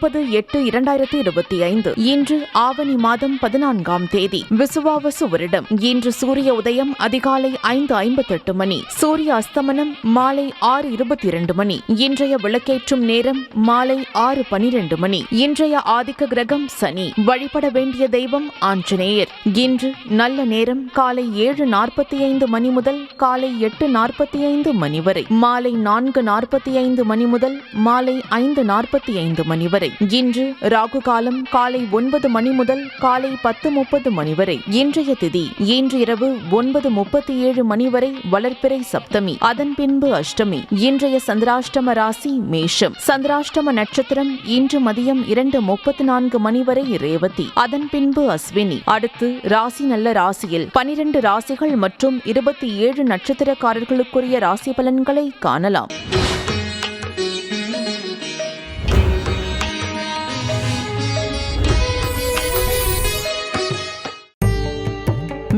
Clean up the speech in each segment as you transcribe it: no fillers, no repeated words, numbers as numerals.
30/8/2025 இன்று ஆவணி மாதம் 14ஆம் தேதி விசுவாவசு வருடம். இன்று சூரிய உதயம் அதிகாலை 5:58 மணி, சூரிய அஸ்தமனம் மாலை 6:22 மணி. இன்றைய விளக்கேற்றும் நேரம் மாலை 6:12 மணி. இன்றைய ஆதிக்க கிரகம் சனி. வழிபட வேண்டிய தெய்வம் ஆஞ்சநேயர். இன்று நல்ல நேரம் காலை 7:45 மணி முதல் காலை 8:45 மணி வரை, மாலை 4:45 மணி முதல் மாலை 5:45 மணி வரை. இன்று ராகு காலம் காலை 9 மணி முதல் காலை 10:30 மணி வரை. இன்றைய திதி இன்று இரவு 9:37 மணி வரை வளர்பிறை சப்தமி, அதன் பின்பு அஷ்டமி. இன்றைய சந்திராஷ்டம ராசி மேஷம். சந்திராஷ்டம நட்சத்திரம் இன்று மதியம் 2:34 மணி வரை ரேவதி, அதன் பின்பு அஸ்வினி. அடுத்து ராசி நல்ல ராசியில் 12 ராசிகள் மற்றும் 27 நட்சத்திரக்காரர்களுக்குரிய ராசி பலன்களை காணலாம்.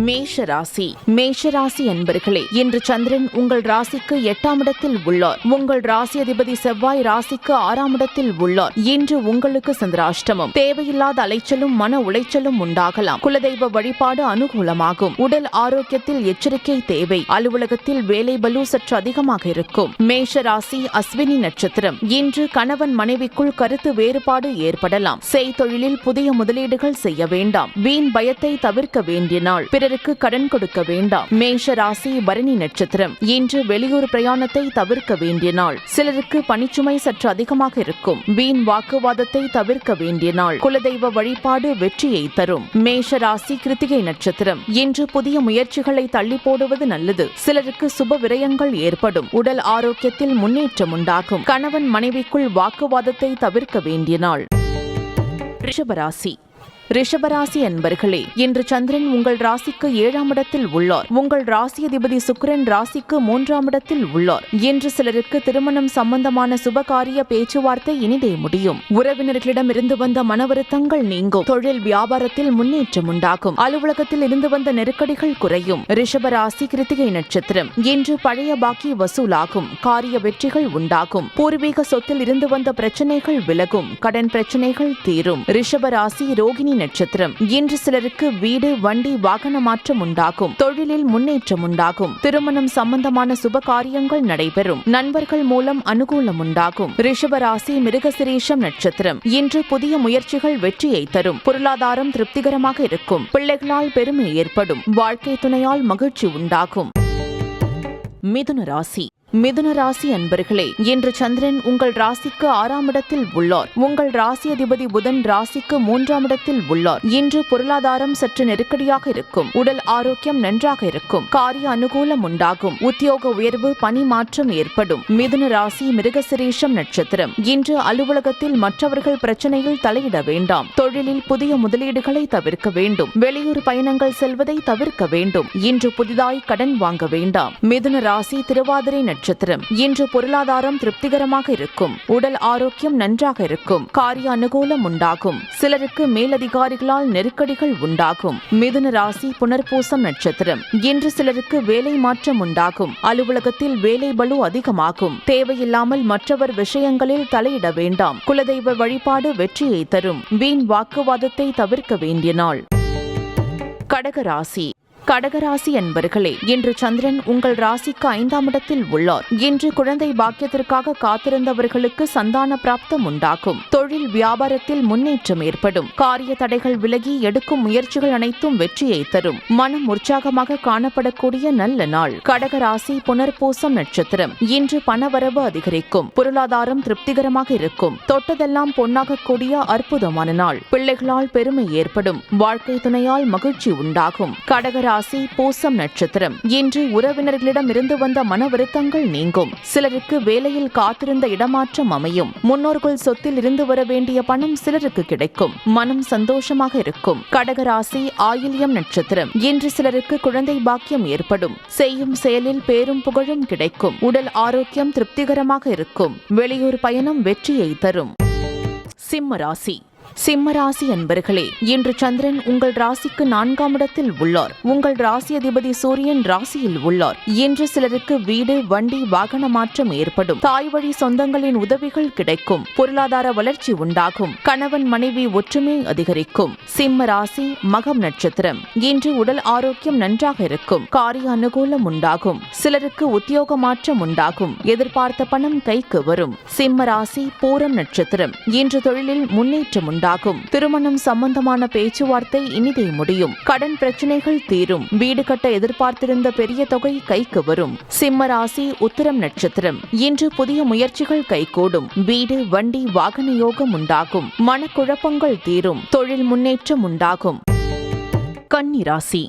மேஷராசி. மேஷராசி என்பர்களே, இன்று சந்திரன் உங்கள் ராசிக்கு 8ஆம் இடத்தில் உள்ளார். உங்கள் ராசி அதிபதி செவ்வாய் ராசிக்கு 6ஆம் இடத்தில் உள்ளார். இன்று உங்களுக்கு சந்திராஷ்டமம். தேவையில்லாத அலைச்சலும் மன உளைச்சலும் உண்டாகலாம். குலதெய்வ வழிபாடு அனுகூலமாகும். உடல் ஆரோக்கியத்தில் எச்சரிக்கை தேவை. அலுவலகத்தில் வேலை பலு சற்று அதிகமாக இருக்கும். மேஷராசி அஸ்வினி நட்சத்திரம். இன்று கணவன் மனைவிக்குள் கருத்து வேறுபாடு ஏற்படலாம். செய்தொழிலில் புதிய முதலீடுகள் செய்ய வேண்டாம். வீண் பயத்தை தவிர்க்க வேண்டிய நாள். பிறருக்கு கடன் கொடுக்க வேண்டாம். மேஷ ராசி பரணி நட்சத்திரம். இன்று வெளியூர் பிரயாணத்தை தவிர்க்க வேண்டிய நாள். சிலருக்கு பணிச்சுமை சற்று அதிகமாக இருக்கும். வீண் வாக்குவாதத்தை தவிர்க்க வேண்டிய நாள். குலதெய்வ வழிபாடு வெற்றியை தரும். மேஷ ராசி கிருத்திகை நட்சத்திரம். இன்று புதிய முயற்சிகளை தள்ளி போடுவது நல்லது. சிலருக்கு சுப விரயங்கள் ஏற்படும். உடல் ஆரோக்கியத்தில் முன்னேற்றம் உண்டாகும். கணவன் மனைவிக்குள் வாக்குவாதத்தை தவிர்க்க வேண்டிய நாள். ரிஷபராசி. ரிஷபராசி என்பர்களே, இன்று சந்திரன் உங்கள் ராசிக்கு 7ஆம் இடத்தில் உள்ளார். உங்கள் ராசி அதிபதி சுக்கிரன் ராசிக்கு 3ஆம் இடத்தில் உள்ளார். இன்று சிலருக்கு திருமணம் சம்பந்தமான சுபகாரிய பேச்சுவார்த்தை இனிதே முடியும். உறவினர்களிடம் இருந்து வந்த மன வருத்தங்கள் நீங்கும். தொழில் வியாபாரத்தில் முன்னேற்றம் உண்டாகும். அலுவலகத்தில் இருந்து வந்த நெருக்கடிகள் குறையும். ரிஷபராசி கிருத்திகை நட்சத்திரம். இன்று பழைய பாக்கி வசூலாகும். காரிய வெற்றிகள் உண்டாகும். பூர்வீக சொத்தில் இருந்து வந்த பிரச்சனைகள் விலகும். கடன் பிரச்சனைகள் தீரும். ரிஷபராசி ரோகிணி நட்சத்திரம். இன்று சிலருக்கு வீடு, வண்டி, வாகன மாற்றம் உண்டாகும். தொழிலில் முன்னேற்றம் உண்டாகும். திருமணம் சம்பந்தமான சுப காரியங்கள் நடைபெறும். நண்பர்கள் மூலம் அனுகூலம் உண்டாகும். ரிஷபராசி மிருகசிரீஷம் நட்சத்திரம். இன்று புதிய முயற்சிகள் வெற்றியை தரும். பொருளாதாரம் திருப்திகரமாக இருக்கும். பிள்ளைகளால் பெருமை ஏற்படும். வாழ்க்கை துணையால் மகிழ்ச்சி உண்டாகும். மிதுன ராசி. மிதுன ராசி அன்பர்களே, இன்று சந்திரன் உங்கள் ராசிக்கு 6ஆம் இடத்தில் உள்ளார். உங்கள் ராசி அதிபதி புதன் ராசிக்கு 3ஆம் இடத்தில் உள்ளார். இன்று பொருளாதாரம் சற்று நெருக்கடியாக இருக்கும். உடல் ஆரோக்கியம் நன்றாக இருக்கும். காரிய அனுகூலம் உண்டாகும். உத்தியோக உயர்வு, பணி மாற்றம் ஏற்படும். மிதுன ராசி மிருகசிரீஷம் நட்சத்திரம். இன்று அலுவலகத்தில் மற்றவர்கள் பிரச்சனையில் தலையிட வேண்டாம். தொழிலில் புதிய முதலீடுகளை தவிர்க்க வேண்டும். வெளியூர் பயணங்கள் செல்வதை தவிர்க்க வேண்டும். இன்று புதிதாய் கடன் வாங்க வேண்டாம். மிதுன ராசி திருவாதிரை நட்சத்திரம். இன்று பொருளாதாரம் திருப்திகரமாக இருக்கும். உடல் ஆரோக்கியம் நன்றாக இருக்கும். காரிய அனுகூலம் உண்டாகும். சிலருக்கு மேலதிகாரிகளால் நெருக்கடிகள் உண்டாகும். மிதுன ராசி புனர்பூசம் நட்சத்திரம். இன்று சிலருக்கு வேலை மாற்றம் உண்டாகும். அலுவலகத்தில் வேலை பலு அதிகமாகும். தேவையில்லாமல் மற்றவர் விஷயங்களில் தலையிட வேண்டாம். குலதெய்வ வழிபாடு வெற்றியை தரும். வீண் வாக்குவாதத்தை தவிர்க்க வேண்டிய நாள். கடகராசி. கடகராசி அன்பர்களே, இன்று சந்திரன் உங்கள் ராசிக்கு 5ஆம் இடத்தில் உள்ளார். இன்று குழந்தை பாக்கியத்திற்காக காத்திருந்தவர்களுக்கு சந்தான பிராப்தம் உண்டாகும். தொழில் வியாபாரத்தில் முன்னேற்றம் ஏற்படும். காரிய தடைகள் விலகி எடுக்கும் முயற்சிகள் அனைத்தும் வெற்றியை தரும். மனம் உற்சாகமாக காணப்படக்கூடிய நல்ல நாள். கடகராசி புனர்பூசம் நட்சத்திரம். இன்று பணவரவு அதிகரிக்கும். பொருளாதாரம் திருப்திகரமாக இருக்கும். தொட்டதெல்லாம் பொன்னாகக்கூடிய அற்புதமான நாள். பிள்ளைகளால் பெருமை ஏற்படும். வாழ்க்கை துணையால் மகிழ்ச்சி உண்டாகும். கடகராசி பூசம் நட்சத்திரம். இன்று உறவினர்களிடம் இருந்து வந்த மன வருத்தங்கள் நீங்கும். சிலருக்கு வேலையில் காத்திருந்த இடமாற்றம் அமையும். முன்னோர்கள் சொத்தில் இருந்து வர வேண்டிய பணம் சிலருக்கு கிடைக்கும். மனம் சந்தோஷமாக இருக்கும். கடகராசி ஆயில்யம் நட்சத்திரம். இன்று சிலருக்கு குழந்தை பாக்கியம் ஏற்படும். செய்யும் செயலில் பேரும் புகழும் கிடைக்கும். உடல் ஆரோக்கியம் திருப்திகரமாக இருக்கும். வெளியூர் பயணம் வெற்றியை தரும். சிம்ம ராசி. சிம்ம ராசி அன்பர்களே, இன்று சந்திரன் உங்கள் ராசிக்கு 4ஆம் இடத்தில் உள்ளார். உங்கள் ராசி அதிபதி சூரியன் ராசியில் உள்ளார். இன்று சிலருக்கு வீடு, வண்டி, வாகன மாற்றம் ஏற்படும். தாய் வழி சொந்தங்களின் உதவிகள் கிடைக்கும். பொருளாதார வளர்ச்சி உண்டாகும். கணவன் மனைவி ஒற்றுமை அதிகரிக்கும். சிம்ம ராசி மகம் நட்சத்திரம். இன்று உடல் ஆரோக்கியம் நன்றாக இருக்கும். காரிய அனுகூலம் உண்டாகும். சிலருக்கு உத்தியோக மாற்றம் உண்டாகும். எதிர்பார்த்த பணம் கைக்கு வரும். சிம்ம ராசி பூரம் நட்சத்திரம். இன்று தொழிலில் முன்னேற்றம் உண்டாகும். திருமணம் சம்பந்தமான பேச்சுவார்த்தை இனிதே முடியும். கடன் பிரச்சனைகள் தீரும். வீடு கட்ட எதிர்பார்த்திருந்த பெரிய தொகை கைக்கு வரும். சிம்ம ராசி உத்திரம் நட்சத்திரம். இன்று புதிய முயற்சிகள் கைகூடும். வீடு, வண்டி, வாகன யோகம் உண்டாகும். மனக்குழப்பங்கள் தீரும். தொழில் முன்னேற்றம் உண்டாகும். கன்னி ராசி.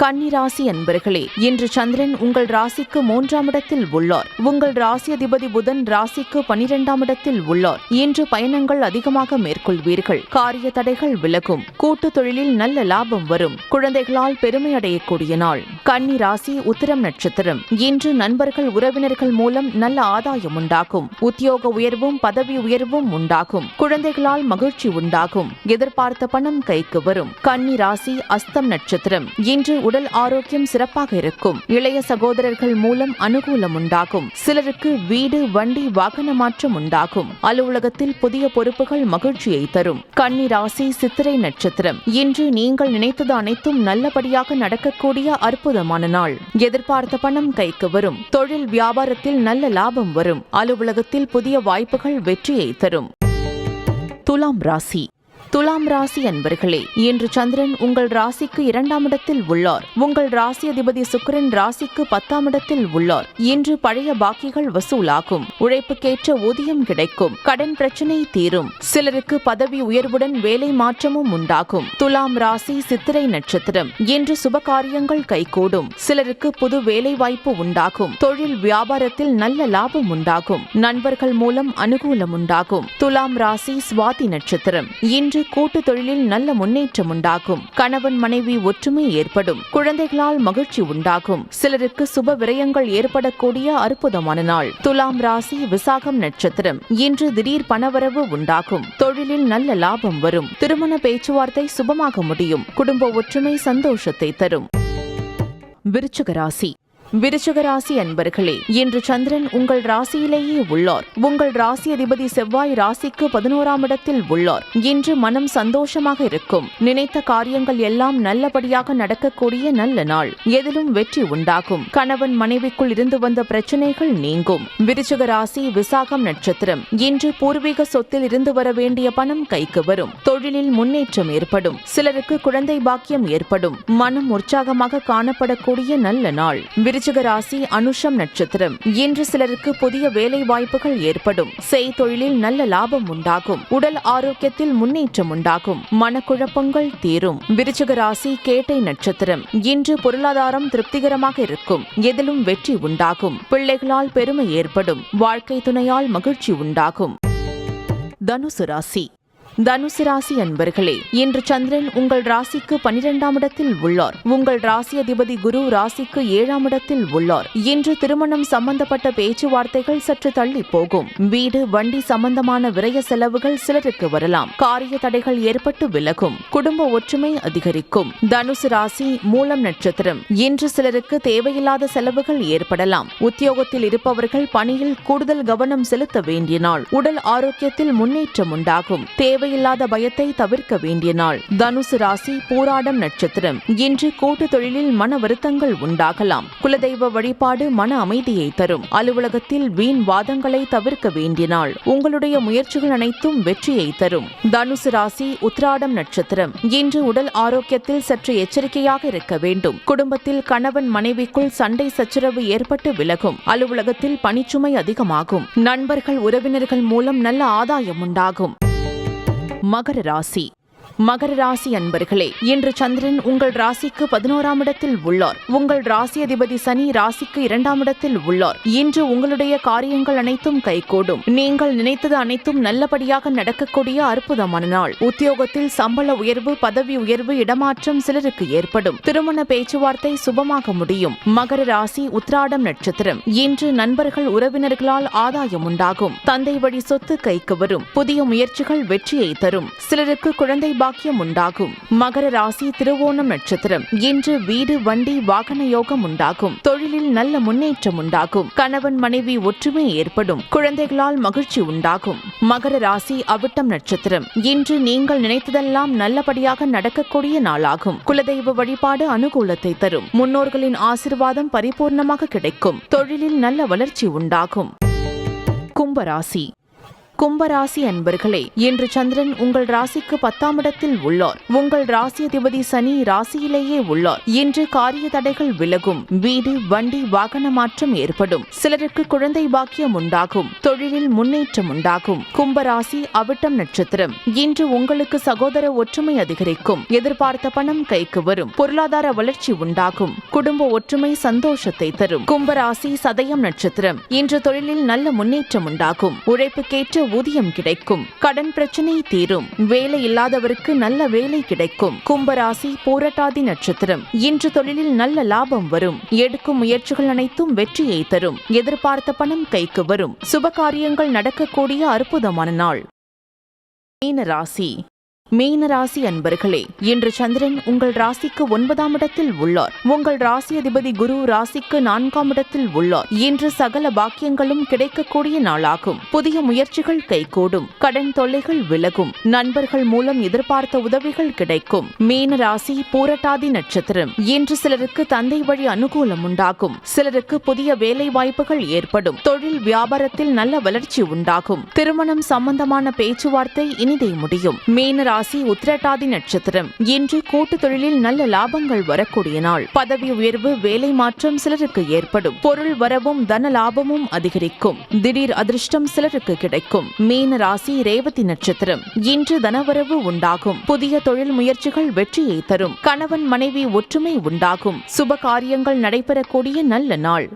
கன்னி ராசி அன்பர்களே, இன்று சந்திரன் உங்கள் ராசிக்கு 3ஆம் இடத்தில் உள்ளார். உங்கள் ராசி அதிபதி புதன் ராசிக்கு 12ஆம் இடத்தில் உள்ளார். இன்று பயணங்கள் அதிகமாக மேற்கொள்வீர்கள். காரிய தடைகள் விலகும். கூட்டு தொழிலில் நல்ல லாபம் வரும். குழந்தைகளால் பெருமை அடையக்கூடிய நாள். கன்னி ராசி உத்திரம் நட்சத்திரம். இன்று நண்பர்கள், உறவினர்கள் மூலம் நல்ல ஆதாயம் உண்டாகும். உத்தியோக உயர்வும் பதவி உயர்வும் உண்டாகும். குழந்தைகளால் மகிழ்ச்சி உண்டாகும். எதிர்பார்த்த பணம் கைக்கு வரும். கன்னி ராசி அஸ்தம் நட்சத்திரம். இன்று உடல் ஆரோக்கியம் சிறப்பாக இருக்கும். இளைய சகோதரர்கள் மூலம் அனுகூலம் உண்டாகும். சிலருக்கு வீடு, வண்டி, வாகன மாற்றம் உண்டாகும். அலுவலகத்தில் புதிய பொறுப்புகள் மகிழ்ச்சியை தரும். கன்னி ராசி சித்திரை நட்சத்திரம். இன்று நீங்கள் நினைத்தது அனைத்தும் நல்லபடியாக நடக்கக்கூடிய அற்புதமான நாள். எதிர்பார்த்த பணம் கைக்கு வரும். தொழில் வியாபாரத்தில் நல்ல லாபம் வரும். அலுவலகத்தில் புதிய வாய்ப்புகள் வெற்றியை தரும். துலாம் ராசி. துலாம் ராசி அன்பர்களே, இன்று சந்திரன் உங்கள் ராசிக்கு 2ஆம் இடத்தில் உள்ளார். உங்கள் ராசி அதிபதி சுக்கிரன் ராசிக்கு 10ஆம் இடத்தில் உள்ளார். இன்று பழைய பாக்கிகள் வசூலாகும். உழைப்புக்கேற்ற ஊதியம் கிடைக்கும். கடன் பிரச்சனை தீரும். சிலருக்கு பதவி உயர்வுடன் வேலை மாற்றமும் உண்டாகும். துலாம் ராசி சித்திரை நட்சத்திரம். இன்று சுப காரியங்கள் கைகூடும். சிலருக்கு புது வேலை வாய்ப்பு உண்டாகும். தொழில் வியாபாரத்தில் நல்ல லாபம் உண்டாகும். நண்பர்கள் மூலம் அனுகூலம் உண்டாகும். துலாம் ராசி சுவாதி நட்சத்திரம். இன்று கூட்டு தொழிலில் நல்ல முன்னேற்றம் உண்டாகும். கணவன் மனைவி ஒற்றுமை ஏற்படும். குழந்தைகளால் மகிழ்ச்சி உண்டாகும். சிலருக்கு சுப விரயங்கள் ஏற்படக்கூடிய அற்புதமான நாள். துலாம் ராசி விசாகம் நட்சத்திரம். இன்று திடீர் பணவரவு உண்டாகும். தொழிலில் நல்ல லாபம் வரும். திருமண பேச்சுவார்த்தை சுபமாக முடியும். குடும்ப ஒற்றுமை சந்தோஷத்தை தரும். விருச்சிக ராசி. விருச்சிக ராசி அன்பர்களே, இன்று சந்திரன் உங்கள் ராசியிலேயே உள்ளார். உங்கள் ராசி அதிபதி செவ்வாய் ராசிக்கு 11ஆம் இடத்தில் உள்ளார். இன்று மனம் சந்தோஷமாக இருக்கும். நினைத்த காரியங்கள் எல்லாம் நல்லபடியாக நடக்கக்கூடிய நல்ல நாள். எதிலும் வெற்றி உண்டாகும். கணவன் மனைவிக்குள் இருந்து வந்த பிரச்சனைகள் நீங்கும். விருச்சிக ராசி விசாகம் நட்சத்திரம். இன்று பூர்வீக சொத்தில் இருந்து வர வேண்டிய பணம் கைக்கு வரும். தொழிலில் முன்னேற்றம் ஏற்படும். சிலருக்கு குழந்தை பாக்கியம் ஏற்படும். மனம் உற்சாகமாக காணப்படக்கூடிய நல்ல நாள். விருச்சிக ராசி அனுஷம் நட்சத்திரம். இன்று சிலருக்கு புதிய வேலை வாய்ப்புகள் ஏற்படும். செய்தொழிலில் நல்ல லாபம் உண்டாகும். உடல் ஆரோக்கியத்தில் முன்னேற்றம் உண்டாகும். மனக்குழப்பங்கள் தீரும். விருச்சிக ராசி கேட்டை நட்சத்திரம். இன்று பொருளாதாரம் திருப்திகரமாக இருக்கும். எதிலும் வெற்றி உண்டாகும். பிள்ளைகளால் பெருமை ஏற்படும். வாழ்க்கை துணையால் மகிழ்ச்சி உண்டாகும். தனுசு ராசி. தனுசு ராசி அன்பர்களே, இன்று சந்திரன் உங்கள் ராசிக்கு 12ஆம் இடத்தில் உள்ளார். உங்கள் ராசி அதிபதி குரு ராசிக்கு 7ஆம் இடத்தில் உள்ளார். இன்று திருமணம் சம்பந்தப்பட்ட பேச்சுவார்த்தைகள் சற்று தள்ளி போகும். வீடு, வண்டி சம்பந்தமான விரய செலவுகள் சிலருக்கு வரலாம். காரிய தடைகள் ஏற்பட்டு விலகும். குடும்ப ஒற்றுமை அதிகரிக்கும். தனுசு ராசி மூலம் நட்சத்திரம். இன்று சிலருக்கு தேவையில்லாத செலவுகள் ஏற்படலாம். உத்தியோகத்தில் இருப்பவர்கள் பணியில் கூடுதல் கவனம் செலுத்த வேண்டிய நாள். உடல் ஆரோக்கியத்தில் முன்னேற்றம் உண்டாகும். தேவையில்லாத பயத்தை தவிர்க்க வேண்டிய நாள். தனுசு ராசி பூராடம் நட்சத்திரம். இன்று கூட்டு தொழிலில் மன வருத்தங்கள் உண்டாகலாம். குலதெய்வ வழிபாடு மன அமைதியை தரும். அலுவலகத்தில் வீண் வாதங்களை தவிர்க்க வேண்டிய நாள். உங்களுடைய முயற்சிகள் அனைத்தும் வெற்றியை தரும். தனுசு ராசி உத்திராடம் நட்சத்திரம். இன்று உடல் ஆரோக்கியத்தில் சற்று எச்சரிக்கையாக இருக்க வேண்டும். குடும்பத்தில் கணவன் மனைவிக்குள் சண்டை சச்சரவு ஏற்பட்டு விலகும். அலுவலகத்தில் பணிச்சுமை அதிகமாகும். நண்பர்கள், உறவினர்கள் மூலம் நல்ல ஆதாயம் உண்டாகும். மகர ராசி. மகர ராசி அன்பர்களே, இன்று சந்திரன் உங்கள் ராசிக்கு 11ஆம் இடத்தில் உள்ளார். உங்கள் ராசி அதிபதி சனி ராசிக்கு 2ஆம் இடத்தில் உள்ளார். இன்று உங்களுடைய காரியங்கள் அனைத்தும் கைகூடும். நீங்கள் நினைத்தது அனைத்தும் நல்லபடியாக நடக்கக்கூடிய அற்புதமான நாள். உத்தியோகத்தில் சம்பள உயர்வு, பதவி உயர்வு, இடமாற்றம் சிலருக்கு ஏற்படும். திருமண பேச்சுவார்த்தை சுபமாக முடியும். மகர ராசி உத்திராடம் நட்சத்திரம். இன்று நண்பர்கள் உறவினர்களால் ஆதாயம் உண்டாகும். தந்தை வழி சொத்து கைக்கு வரும். புதிய முயற்சிகள் வெற்றியை தரும். சிலருக்கு குழந்தை பாக்கியம் உண்டாகும். மகர ராசி திருவோணம் நட்சத்திரம். இன்று வீடு, வண்டி, வாகன யோகம் உண்டாகும். தொழிலில் நல்ல முன்னேற்றம் உண்டாகும். கணவன் மனைவி ஒற்றுமை ஏற்படும். குழந்தைகளால் மகிழ்ச்சி உண்டாகும். மகர ராசி அவிட்டம் நட்சத்திரம். இன்று நீங்கள் நினைத்ததெல்லாம் நல்லபடியாக நடக்கக்கூடிய நாளாகும். குலதெய்வ வழிபாடு அனுகூலத்தை தரும். முன்னோர்களின் ஆசீர்வாதம் பரிபூர்ணமாக கிடைக்கும். தொழிலில் நல்ல வளர்ச்சி உண்டாகும். கும்பராசி. கும்பராசி அன்பர்களே, இன்று சந்திரன் உங்கள் ராசிக்கு 10ஆம் இடத்தில் உள்ளார். உங்கள் ராசி அதிபதி சனி ராசியிலேயே உள்ளார். இன்று காரிய தடைகள் விலகும். வீடு, வண்டி, வாகன மாற்றம் ஏற்படும். சிலருக்கு குழந்தை பாக்கியம் உண்டாகும். தொழிலில் முன்னேற்றம் உண்டாகும். கும்பராசி அவிட்டம் நட்சத்திரம். இன்று உங்களுக்கு சகோதர ஒற்றுமை அதிகரிக்கும். எதிர்பார்த்த பணம் கைக்கு வரும். பொருளாதார வளர்ச்சி உண்டாகும். குடும்ப ஒற்றுமை சந்தோஷத்தை தரும். கும்பராசி சதயம் நட்சத்திரம். இன்று தொழிலில் நல்ல முன்னேற்றம் உண்டாகும். உழைப்புக்கேற்ற ஊதியம் கிடைக்கும். கடன் பிரச்சனை தீரும். வேலை இல்லாதவருக்கு நல்ல வேலை கிடைக்கும். கும்பராசி பூரட்டாதி நட்சத்திரம். இன்று தொழிலில் நல்ல லாபம் வரும். எடுக்கும் முயற்சிகள் அனைத்தும் வெற்றியை தரும். எதிர்பார்த்த பணம் கைக்கு வரும். சுப காரியங்கள் நடக்கக்கூடிய அற்புதமான நாள். மீனராசி. மீனராசி அன்பர்களே, இன்று சந்திரன் உங்கள் ராசிக்கு 9ஆம் இடத்தில் உள்ளார். உங்கள் ராசி அதிபதி குரு ராசிக்கு 4ஆம் இடத்தில் உள்ளார். இன்று சகல பாக்கியங்களும் கிடைக்கக்கூடிய நாளாகும். புதிய முயற்சிகள் கைகூடும். கடன் தொல்லைகள் விலகும். நண்பர்கள் மூலம் எதிர்பார்த்த உதவிகள் கிடைக்கும். மீனராசி பூரட்டாதி நட்சத்திரம். இன்று சிலருக்கு தந்தை வழி அனுகூலம் உண்டாகும். சிலருக்கு புதிய வேலை வாய்ப்புகள் ஏற்படும். தொழில் வியாபாரத்தில் நல்ல வளர்ச்சி உண்டாகும். திருமணம் சம்பந்தமான பேச்சுவார்த்தை இனிதே முடியும். மீனராசி உத்திரட்டாதி நட்சத்திரம். இன்று கூட்டு தொழிலில் நல்ல லாபங்கள் வரக்கூடிய நாள். பதவி உயர்வு, வேலை மாற்றம் சிலருக்கு ஏற்படும். பொருள் வரவும் தன லாபமும் அதிகரிக்கும். திடீர் அதிர்ஷ்டம் சிலருக்கு கிடைக்கும். மீன ராசி ரேவதி நட்சத்திரம். இன்று தனவரவு உண்டாகும். புதிய தொழில் முயற்சிகள் வெற்றியை தரும். கணவன் மனைவி ஒற்றுமை உண்டாகும். சுப காரியங்கள் நடைபெறக்கூடிய நல்ல நாள்.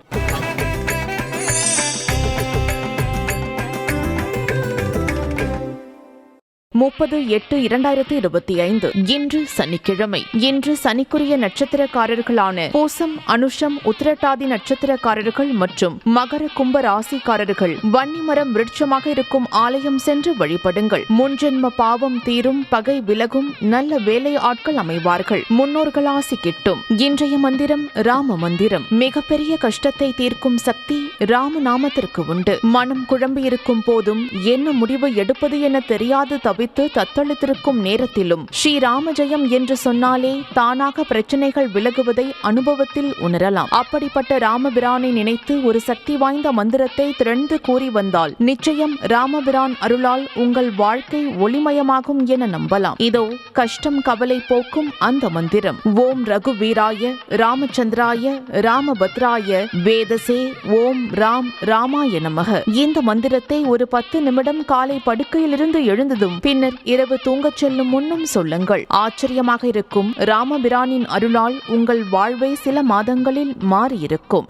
30/8/2025 இன்று சனிக்கிழமை. இன்று சனிக்குரிய நட்சத்திரக்காரர்களான பூசம், அனுஷம், உத்திரட்டாதி நட்சத்திரக்காரர்கள் மற்றும் மகர கும்ப ராசிக்காரர்கள் வன்னிமரம் விருட்சமாக இருக்கும் ஆலயம் சென்று வழிபடுங்கள். முன்ஜென்ம பாவம் தீரும். பகை விலகும். நல்ல வேலை ஆட்கள் அமைவார்கள். முன்னோர்கள் ஆசி கிட்டும். இன்றைய மந்திரம் ராம மந்திரம். மிகப்பெரிய கஷ்டத்தை தீர்க்கும் சக்தி ராமநாமத்திற்கு உண்டு. மனம் குழம்பியிருக்கும் போதும் என்ன முடிவு எடுப்பது என தெரியாது தவித்து தத்தளித்திருக்கும் நேரத்திலும் ஸ்ரீராம ஜெயம் என்று சொன்னாலே தானாக பிரச்சனைகள் விலகுவதை அனுபவத்தில் உணரலாம். அப்படிப்பட்ட ராமபிரானை நினைத்து ஒரு சக்தி வாய்ந்த மந்திரத்தை திறந்து கூறி வந்தால் நிச்சயம் ராமபிரான் அருளால் உங்கள் வாழ்க்கை ஒளிமயமாகும் என நம்பலாம். இதோ கஷ்டம் கவலை போக்கும் அந்த மந்திரம். ஓம் ரகுவீராய ராமச்சந்திராய ராமபத்ராய வேதசே ஓம் ராம் ராமாய நமக. இந்த மந்திரத்தை ஒரு 10 நிமிடம் காலை படுக்கையிலிருந்து எழுந்ததும் பின்னர் இரவு தூங்கச் செல்லும் முன்னும் சொல்லுங்கள். ஆச்சரியமாக இருக்கும். ராமபிரானின் அருளால் உங்கள் வாழ்வை சில மாதங்களில் மாறியிருக்கும்.